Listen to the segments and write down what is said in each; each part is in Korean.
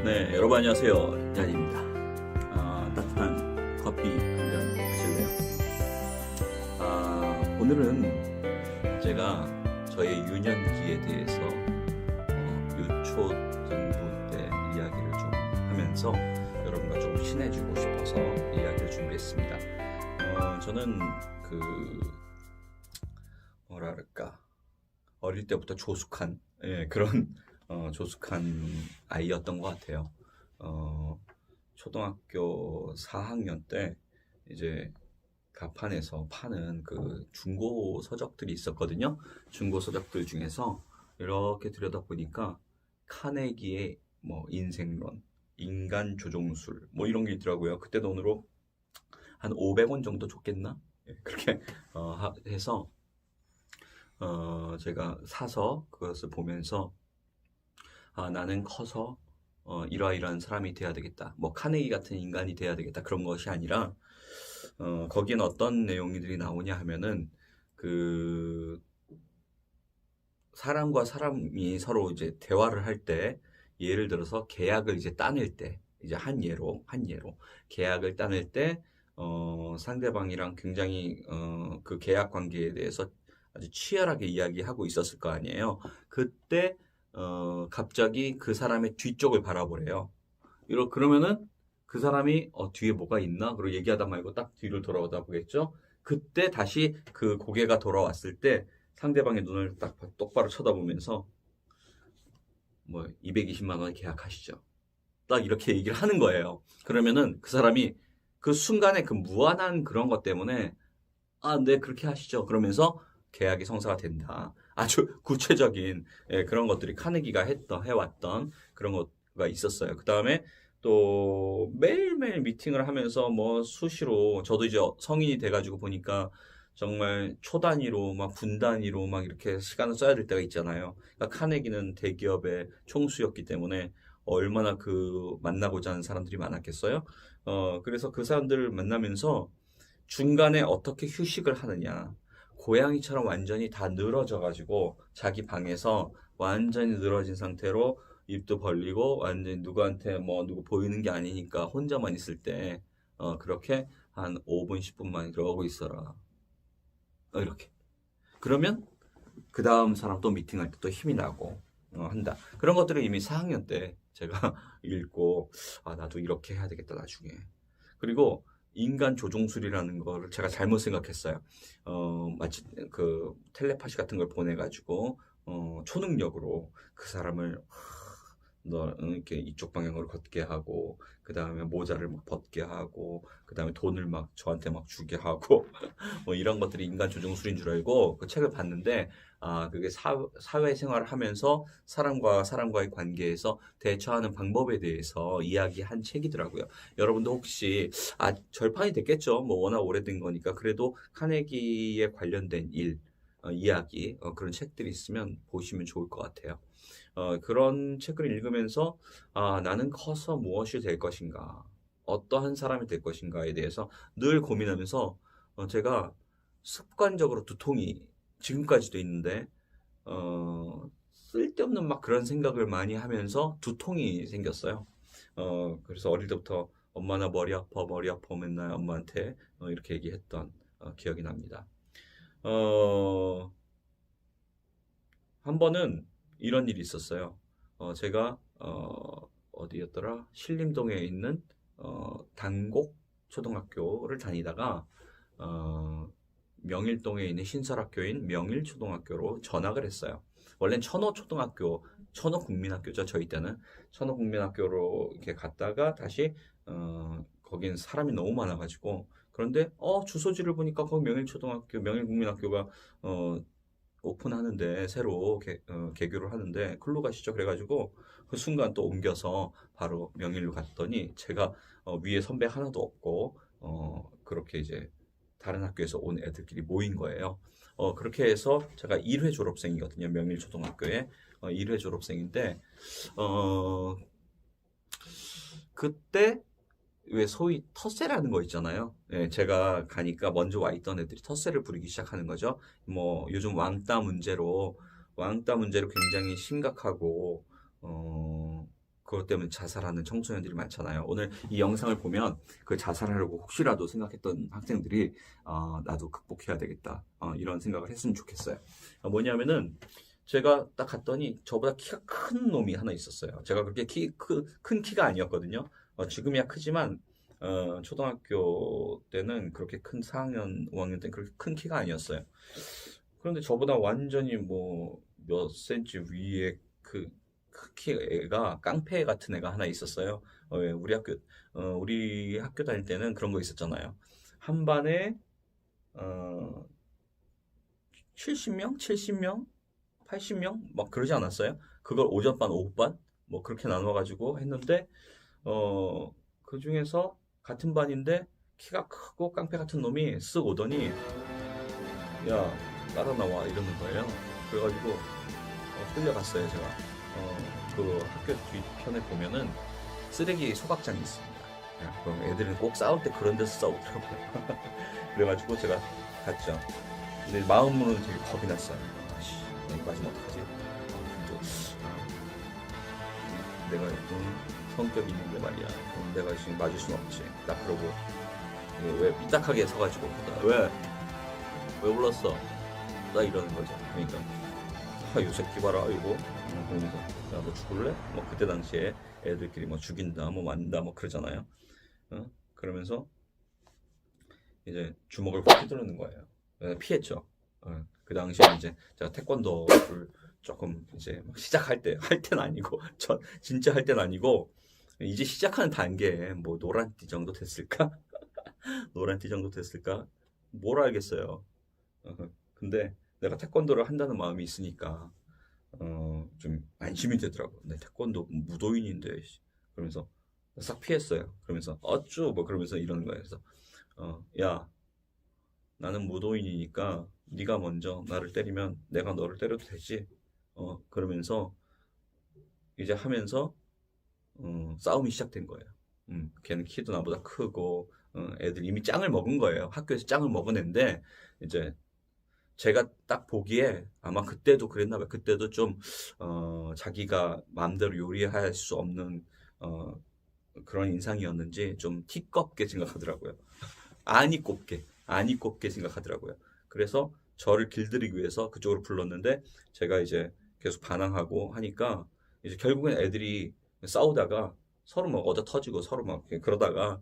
네, 여러분 안녕하세요. 얀입니다. 따뜻한 커피 한 잔 하실래요? 오늘은 제가 저의 유년기에 대해서 유초 정도 때 이야기를 좀 하면서 여러분과 좀 친해지고 싶어서 이야기를 준비했습니다. 저는 뭐랄까 어릴 때부터 조숙한 그런 조숙한 아이였던 것 같아요. 초등학교 4학년 때 이제 가판에서 파는 그 중고 서적들이 있었거든요. 중고 서적들 중에서 이렇게 들여다보니까 카네기의 뭐 인생론, 인간 조종술 뭐 이런 게 있더라고요. 그때 돈으로 한 500원 정도 줬겠나? 그렇게 해서 제가 사서 그것을 보면서 나는 커서 이러이러한 사람이 돼야 되겠다. 뭐 카네기 같은 인간이 돼야 되겠다. 그런 것이 아니라 거기는 어떤 내용들이 나오냐 하면은 그 사람과 사람이 서로 이제 대화를 할 때 예를 들어서 계약을 이제 따낼 때 이제 한 예로 계약을 따낼 때 상대방이랑 굉장히 그 계약 관계에 대해서 아주 치열하게 이야기하고 있었을 거 아니에요. 그때 갑자기 그 사람의 뒤쪽을 바라보래요. 그러면은 그 사람이 뒤에 뭐가 있나? 그리고 얘기하다 말고 딱 뒤를 돌아오다 보겠죠? 그때 다시 그 고개가 돌아왔을 때 상대방의 눈을 딱 똑바로 쳐다보면서 뭐 220만 원 계약하시죠. 딱 이렇게 얘기를 하는 거예요. 그러면은 그 사람이 그 순간에 그 무한한 그런 것 때문에 네, 그렇게 하시죠. 그러면서 계약이 성사가 된다. 아주 구체적인 그런 것들이 카네기가 해왔던 그런 거가 있었어요. 그 다음에 또 매일매일 미팅을 하면서 뭐 수시로 저도 이제 성인이 돼가지고 보니까 정말 초 단위로 막 분 단위로 막 이렇게 시간을 써야 될 때가 있잖아요. 그러니까 카네기는 대기업의 총수였기 때문에 얼마나 그 만나고자 하는 사람들이 많았겠어요. 그래서 그 사람들을 만나면서 중간에 어떻게 휴식을 하느냐. 고양이처럼 완전히 다 늘어져가지고 자기 방에서 완전히 늘어진 상태로 입도 벌리고 완전히 누구한테 누구 보이는 게 아니니까 혼자만 있을 때 그렇게 한 5분, 10분만 그러고 있어라. 이렇게. 그러면 그 다음 사람 또 미팅할 때 또 힘이 나고 한다. 그런 것들을 이미 4학년 때 제가 읽고 나도 이렇게 해야 되겠다 나중에. 그리고 인간 조종술이라는 거를 제가 잘못 생각했어요. 마치 그 텔레파시 같은 걸 보내가지고 초능력으로 그 사람을 너 이렇게 이쪽 방향으로 걷게 하고 그 다음에 모자를 막 벗게 하고 그 다음에 돈을 막 저한테 막 주게 하고 뭐 이런 것들이 인간 조종술인 줄 알고 그 책을 봤는데 그게 사회생활을 하면서 사람과 사람과의 관계에서 대처하는 방법에 대해서 이야기한 책이더라고요. 여러분도 혹시 절판이 됐겠죠. 뭐 워낙 오래된 거니까 그래도 카네기에 관련된 이야기 그런 책들이 있으면 보시면 좋을 것 같아요. 그런 책을 읽으면서 나는 커서 무엇이 될 것인가, 어떠한 사람이 될 것인가에 대해서 늘 고민하면서 제가 습관적으로 두통이 지금까지도 있는데 쓸데없는 막 그런 생각을 많이 하면서 두통이 생겼어요. 그래서 어릴 때부터 엄마 나 머리 아파 맨날 엄마한테 이렇게 얘기했던 기억이 납니다. 한 번은 이런 일이 있었어요. 제가 어디였더라? 신림동에 있는 단곡 초등학교를 다니다가 명일동에 있는 신설학교인 명일초등학교로 전학을 했어요. 원래는 천호초등학교, 천호국민학교죠. 저희 때는 천호국민학교로 이렇게 갔다가 다시 거긴 사람이 너무 많아가지고 그런데 주소지를 보니까 거기 명일초등학교, 명일국민학교가 오픈하는데 새로 개교를 하는데 글로 가시죠. 그래가지고 그 순간 또 옮겨서 바로 명일로 갔더니 제가 위에 선배 하나도 없고 그렇게 이제 다른 학교에서 온 애들끼리 모인 거예요. 그렇게 해서 제가 1회 졸업생이거든요. 명일초등학교에 1회 졸업생인데 그때 왜 소위 텃세라는 거 있잖아요. 제가 가니까 먼저 와 있던 애들이 텃세를 부리기 시작하는 거죠. 뭐 요즘 왕따 문제로 굉장히 심각하고 그것 때문에 자살하는 청소년들이 많잖아요. 오늘 이 영상을 보면 그 자살하려고 혹시라도 생각했던 학생들이 나도 극복해야 되겠다. 이런 생각을 했으면 좋겠어요. 뭐냐면은 제가 딱 갔더니 저보다 키가 큰 놈이 하나 있었어요. 제가 그렇게 큰 키가 아니었거든요. 지금이야 크지만 초등학교 때는 그렇게 큰 4학년, 5학년 때는 그렇게 큰 키가 아니었어요. 그런데 저보다 완전히 뭐 몇 센치 위에 그 키 애가 깡패 같은 애가 하나 있었어요. 예, 우리 학교 다닐 때는 그런 거 있었잖아요. 한 반에 어, 70명, 70명, 80명 막 그러지 않았어요? 그걸 오전반, 오후반 뭐 그렇게 나눠가지고 했는데 그 중에서 같은 반인데 키가 크고 깡패 같은 놈이 쓱 오더니 야 따라 나와 이러는 거예요. 그래가지고 끌려갔어요 제가. 그 학교 뒤편에 보면은 쓰레기 소각장이 있습니다. 그럼 애들은 꼭 싸울 때 그런 데서 싸우더라고요. 그래가지고 제가 갔죠. 근데 마음으로는 되게 겁이 났어요. 아씨, 여기 맞으면 어떡하지? 내가 성격이 있는데 말이야. 내가 지금 맞을 순 없지. 딱 그러고 왜 삐딱하게 서가지고 왜 불렀어? 나 이러는 거죠. 그러니까 요 새끼 봐라 이거. 그러면서 야 너 죽을래? 뭐 그때 당시에 애들끼리 뭐 죽인다 뭐 만다 뭐 그러잖아요. 그러면서 이제 주먹을 확 휘두르는 거예요. 피했죠. 그 당시에 이제 제가 태권도를 조금 이제 막 시작할 때, 할 때는 아니고, 전 진짜 할 때는 아니고, 이제 시작하는 단계에 뭐 노란띠 정도 됐을까? 노란띠 정도 됐을까? 뭘 알겠어요. 근데 내가 태권도를 한다는 마음이 있으니까, 좀 안심이 되더라고. 내 태권도 무도인인데, 그러면서 싹 피했어요. 그러면서 어쭈 뭐 그러면서 이러는 거예요. 그래서 야 나는 무도인이니까 네가 먼저 나를 때리면 내가 너를 때려도 되지. 그러면서 이제 하면서 싸움이 시작된 거예요. 걔는 키도 나보다 크고 애들 이미 짱을 먹은 거예요. 학교에서 짱을 먹은 애인데 이제 제가 딱 보기에 아마 그때도 그랬나 봐요. 그때도 좀 자기가 마음대로 요리할 수 없는 그런 인상이었는지 좀 티껍게 생각하더라고요. 아니 꼽게 생각하더라고요. 그래서 저를 길들이기 위해서 그쪽으로 불렀는데 제가 이제 계속 반항하고 하니까 이제 결국엔 애들이 싸우다가 서로 막 얻어 터지고 서로 막 그러다가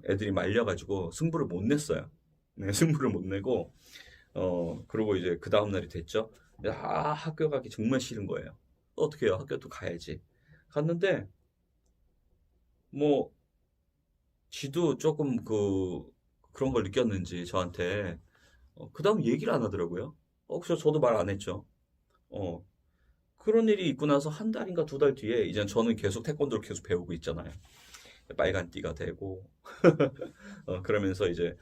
애들이 말려가지고 승부를 못 냈어요. 네, 승부를 못 내고 그러고 이제 그 다음 날이 됐죠. 학교 가기 정말 싫은 거예요. 어떻게 해요? 학교 또 가야지. 갔는데 뭐 지도 조금 그런 걸 느꼈는지 저한테 그 다음 얘기를 안 하더라고요. 그래서 저도 말 안 했죠. 어, 그런 일이 있고 나서 한 달인가 두 달 뒤에 이제 저는 계속 태권도를 계속 배우고 있잖아요. 빨간 띠가 되고 그러면서 이제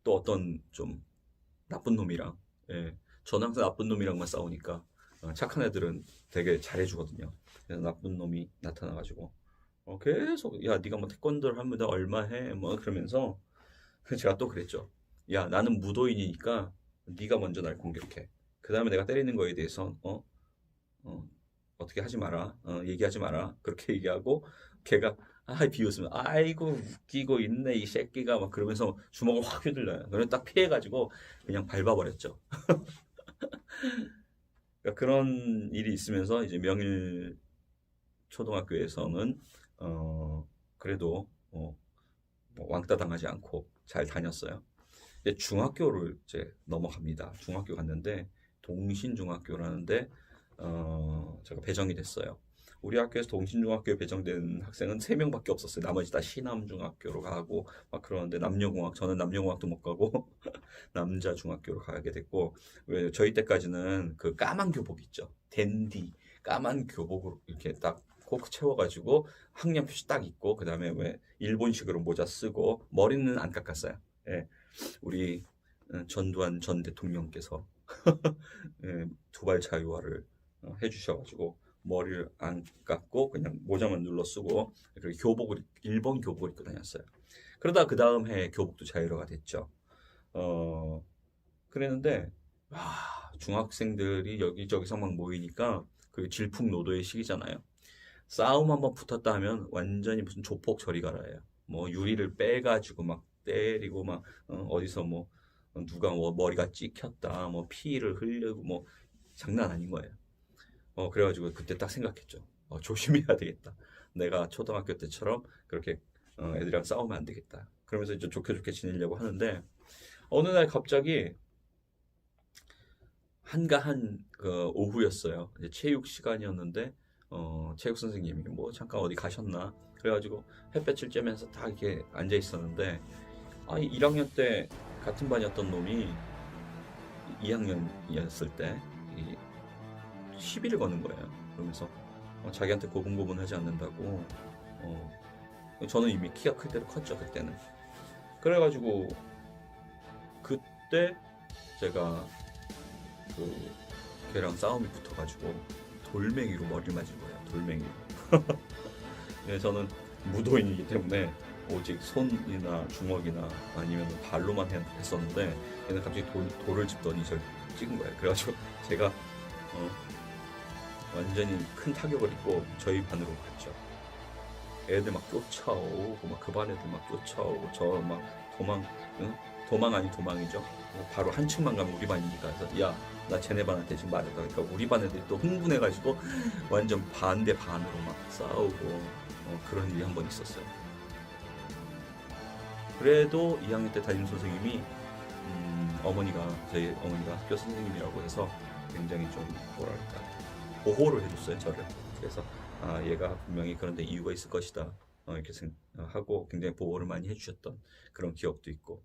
또 어떤 좀 나쁜 놈이랑 저는 항상 나쁜 놈이랑만 싸우니까 착한 애들은 되게 잘해주거든요. 그래서 나쁜 놈이 나타나가지고 계속 야 네가 뭐 태권도를 하면 얼마 해? 뭐 그러면서 제가 또 그랬죠. 야 나는 무도인이니까 네가 먼저 날 공격해. 그 다음에 내가 때리는 거에 대해서 어떻게 하지 마라. 얘기하지 마라. 그렇게 얘기하고 걔가 비웃으면 아이고 웃기고 있네 이 새끼가 막 그러면서 주먹을 확 휘둘러요. 그래서 딱 피해가지고 그냥 밟아버렸죠. 그러니까 그런 일이 있으면서 이제 명일 초등학교에서는 그래도 뭐 왕따 당하지 않고 잘 다녔어요. 이제 중학교를 이제 넘어갑니다. 중학교 갔는데 동신중학교라는데 제가 배정이 됐어요. 우리 학교에서 동신중학교에 배정된 학생은 3명밖에 없었어요. 나머지 다 시남중학교로 가고 막 그러는데 저는 남녀공학도 못 가고 남자 중학교로 가게 됐고 왜 저희 때까지는 그 까만 교복 있죠. 댄디 까만 교복으로 이렇게 딱 콕 채워가지고 학년표시 딱 있고 그 다음에 왜 일본식으로 모자 쓰고 머리는 안 깎았어요. 예, 우리 전두환 전 대통령께서 두발 자유화를 해주셔가지고 머리를 안 깎고 그냥 모자만 눌러 쓰고 그리고 일본 교복을 입고 다녔어요. 그러다 그 다음 해 교복도 자유화가 됐죠. 그랬는데 중학생들이 여기저기서 막 모이니까 그 질풍노도의 시기잖아요. 싸움 한번 붙었다 하면 완전히 무슨 조폭 저리 가라예요. 뭐 유리를 빼가지고 막 때리고 막 어디서 뭐 누가 뭐 머리가 찍혔다, 뭐 피를 흘리고 뭐 장난 아닌 거예요. 그래가지고 그때 딱 생각했죠. 조심해야 되겠다. 내가 초등학교 때처럼 그렇게 애들이랑 싸우면 안 되겠다. 그러면서 이제 좋게 좋게 지내려고 하는데 어느 날 갑자기 한가한 그 오후였어요. 이제 체육 시간이었는데 체육 선생님이 뭐 잠깐 어디 가셨나? 그래가지고 햇볕을 쬐면서 다 이렇게 앉아 있었는데 1학년 때 같은 반이었던 놈이 2학년이었을 때 시비를 거는 거예요. 그러면서 자기한테 고분고분하지 않는다고. 저는 이미 키가 클 때로 컸죠 그때는. 그래가지고 그때 제가 그 걔랑 싸움이 붙어가지고 돌멩이로 머리를 맞은 거예요. 돌멩이로. 네, 저는 무도인이기 때문에 오직 손이나 주먹이나 아니면 발로만 했었는데 얘는 갑자기 돌을 짚더니 저를 찍은 거예요. 그래가지고 제가 완전히 큰 타격을 입고 저희 반으로 갔죠. 애들 막 쫓아오고 막 그 반 애들 막 쫓아오고 저 막 도망, 응? 도망 아닌 도망이죠. 바로 한 층만 가면 우리 반이니까. 그래서 야, 나 쟤네 반한테 지금 맞았다. 그러니까 우리 반 애들이 또 흥분해가지고 완전 반대 반으로 막 싸우고 그런 일이 한 번 있었어요. 그래도 2학년 때 담임 선생님이 저희 어머니가 학교 선생님이라고 해서 굉장히 좀 뭐랄까 보호를 해줬어요 저를. 그래서 얘가 분명히 그런데 이유가 있을 것이다 이렇게 생각하고 굉장히 보호를 많이 해주셨던 그런 기억도 있고.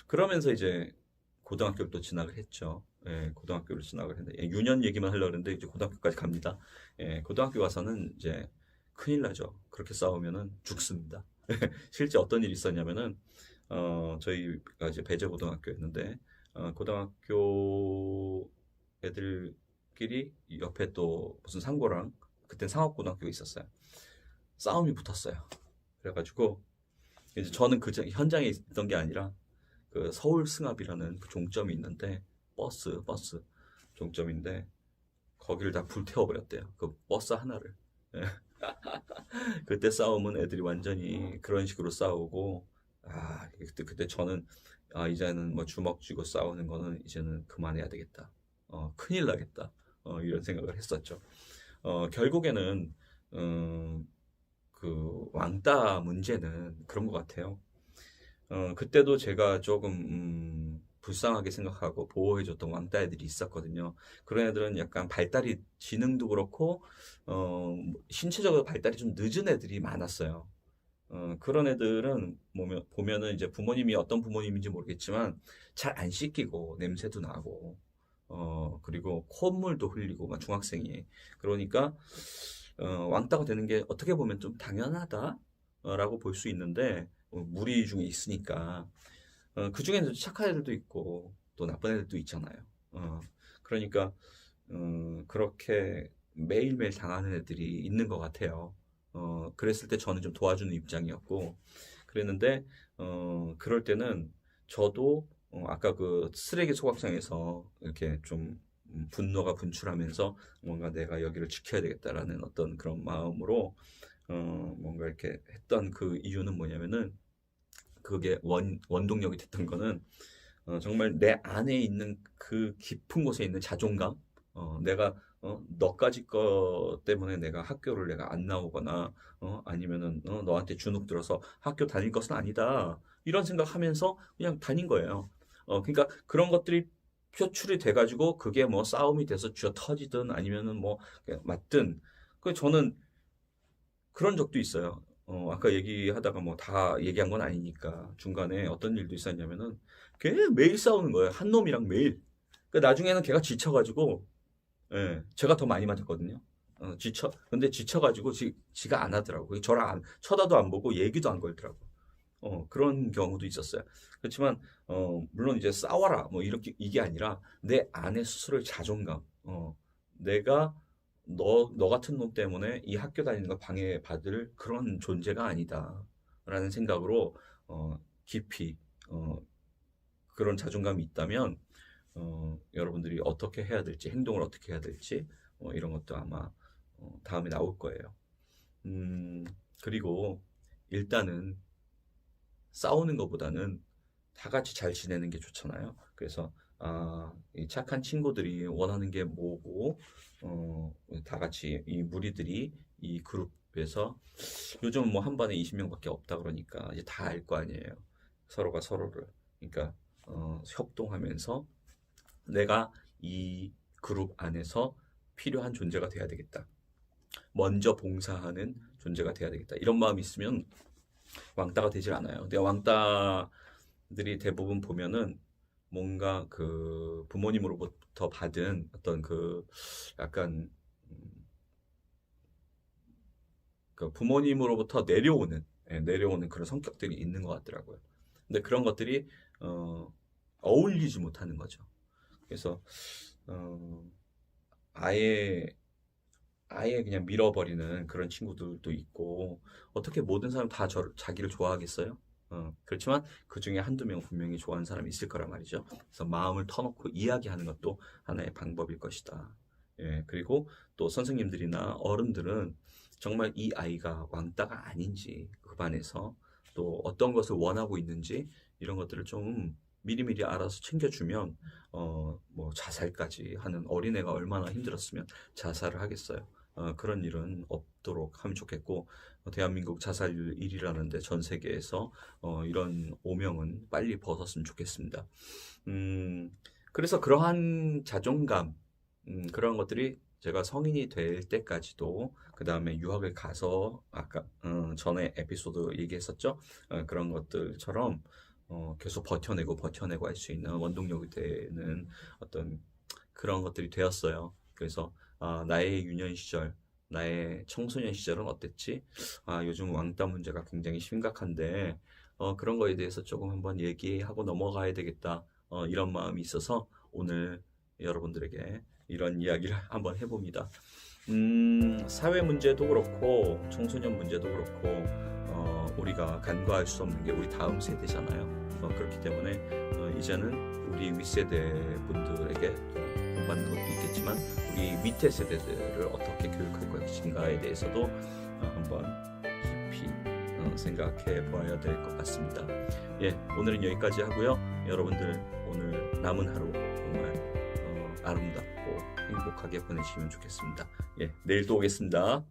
그러면서 이제 고등학교를 또 진학을 했죠. 예, 고등학교를 진학을 했는데 유년 얘기만 하려고 했는데 이제 고등학교까지 갑니다. 예, 고등학교 가서는 이제 큰일 나죠. 그렇게 싸우면은 죽습니다. 실제 어떤 일이 있었냐면은 저희가 이제 배제 고등학교였는데 고등학교 애들끼리 옆에 또 무슨 상고랑 그땐 상업고등학교가 있었어요. 싸움이 붙었어요. 그래가지고 이제 저는 그 현장에 있던 게 아니라 그 서울 승합이라는 그 종점이 있는데 버스 종점인데 거기를 다 불태워버렸대요. 그 버스 하나를. 예. 그때 싸움은 애들이 완전히 그런 식으로 싸우고 그때 저는 이제는 뭐 주먹 쥐고 싸우는 거는 이제는 그만해야 되겠다. 큰일 나겠다. 이런 생각을 했었죠. 결국에는 그 왕따 문제는 그런 것 같아요. 그때도 제가 조금 불쌍하게 생각하고 보호해줬던 왕따 애들이 있었거든요. 그런 애들은 약간 발달이 지능도 그렇고 신체적으로 발달이 좀 늦은 애들이 많았어요. 그런 애들은 보면은 이제 부모님이 어떤 부모님인지 모르겠지만 잘 안 씻기고 냄새도 나고 그리고 콧물도 흘리고 막 중학생이 그러니까 왕따가 되는 게 어떻게 보면 좀 당연하다라고 볼 수 있는데 무리 중에 있으니까 그 중에는 착한 애들도 있고 또 나쁜 애들도 있잖아요. 그러니까 그렇게 매일매일 당하는 애들이 있는 것 같아요. 그랬을 때 저는 좀 도와주는 입장이었고 그랬는데 그럴 때는 저도 아까 그 쓰레기 소각장에서 이렇게 좀 분노가 분출하면서 뭔가 내가 여기를 지켜야 되겠다라는 어떤 그런 마음으로 뭔가 이렇게 했던 그 이유는 뭐냐면은 그게 원동력이 됐던 거는 정말 내 안에 있는 그 깊은 곳에 있는 자존감, 내가 너까지 거 때문에 내가 학교를 내가 안 나오거나 아니면은 너한테 주눅 들어서 학교 다닐 것은 아니다 이런 생각하면서 그냥 다닌 거예요. 그러니까 그런 것들이 표출이 돼가지고 그게 뭐 싸움이 돼서 쥐어 터지든 아니면은 뭐 맞든 그 저는 그런 적도 있어요. 아까 얘기하다가 뭐 다 얘기한 건 아니니까 중간에 어떤 일도 있었냐면은 걔 매일 싸우는 거예요. 한 놈이랑 매일. 그 나중에는 걔가 지쳐가지고 예, 제가 더 많이 맞았거든요. 근데 지쳐가지고 지가 안 하더라고. 저랑 쳐다도 안 보고 얘기도 안 걸더라고. 그런 경우도 있었어요. 그렇지만 물론 이제 싸워라 뭐 이렇게 이게 아니라 내 안에 스스로의 자존감, 내가 너 같은 놈 때문에 이 학교 다니는 거 방해받을 그런 존재가 아니다라는 생각으로 깊이 그런 자존감이 있다면 여러분들이 어떻게 해야 될지 행동을 어떻게 해야 될지 이런 것도 아마 다음에 나올 거예요. 그리고 일단은 싸우는 것보다는 다 같이 잘 지내는 게 좋잖아요. 그래서 이 착한 친구들이 원하는 게 뭐고, 다 같이 이 무리들이 이 그룹에서 요즘 뭐 한 반에 20명밖에 없다 그러니까 이제 다 알 거 아니에요. 서로가 서로를. 그러니까 협동하면서 내가 이 그룹 안에서 필요한 존재가 돼야 되겠다. 먼저 봉사하는 존재가 돼야 되겠다. 이런 마음이 있으면 왕따가 되질 않아요. 근데 왕따들이 대부분 보면은 뭔가 그 부모님으로부터 받은 어떤 그 약간 그 부모님으로부터 내려오는 그런 성격들이 있는 것 같더라고요. 근데 그런 것들이 어울리지 못하는 거죠. 그래서 아예 그냥 밀어버리는 그런 친구들도 있고, 어떻게 모든 사람 다 자기를 좋아하겠어요? 그렇지만 그 중에 한두 명 분명히 좋아하는 사람이 있을 거란 말이죠. 그래서 마음을 터놓고 이야기하는 것도 하나의 방법일 것이다. 예, 그리고 또 선생님들이나 어른들은 정말 이 아이가 왕따가 아닌지, 그 반에서 또 어떤 것을 원하고 있는지 이런 것들을 좀 미리미리 알아서 챙겨주면 뭐 자살까지 하는 어린애가 얼마나 힘들었으면 자살을 하겠어요. 그런 일은 없도록 하면 좋겠고, 대한민국 자살률 1위라는데 전 세계에서 이런 오명은 빨리 벗었으면 좋겠습니다. 그래서 그러한 자존감, 그런 것들이 제가 성인이 될 때까지도, 그 다음에 유학을 가서 아까 전에 에피소드 얘기했었죠. 그런 것들처럼 계속 버텨내고 할 수 있는 원동력이 되는 어떤 그런 것들이 되었어요. 그래서 나의 유년 시절, 나의 청소년 시절은 어땠지? 요즘 왕따 문제가 굉장히 심각한데 그런 거에 대해서 조금 한번 얘기하고 넘어가야 되겠다. 이런 마음이 있어서 오늘 여러분들에게 이런 이야기를 한번 해봅니다. 사회 문제도 그렇고 청소년 문제도 그렇고 우리가 간과할 수 없는 게 우리 다음 세대잖아요. 그렇기 때문에 이제는 우리 윗세대 분들에게 공부하는 것도 있겠지만 우리 밑에 세대들을 어떻게 교육할 것인가에 대해서도 한번 깊이 생각해 보아야 될 것 같습니다. 예, 오늘은 여기까지 하고요. 여러분들 오늘 남은 하루 정말 아름답고 행복하게 보내시면 좋겠습니다. 예, 내일 또 오겠습니다.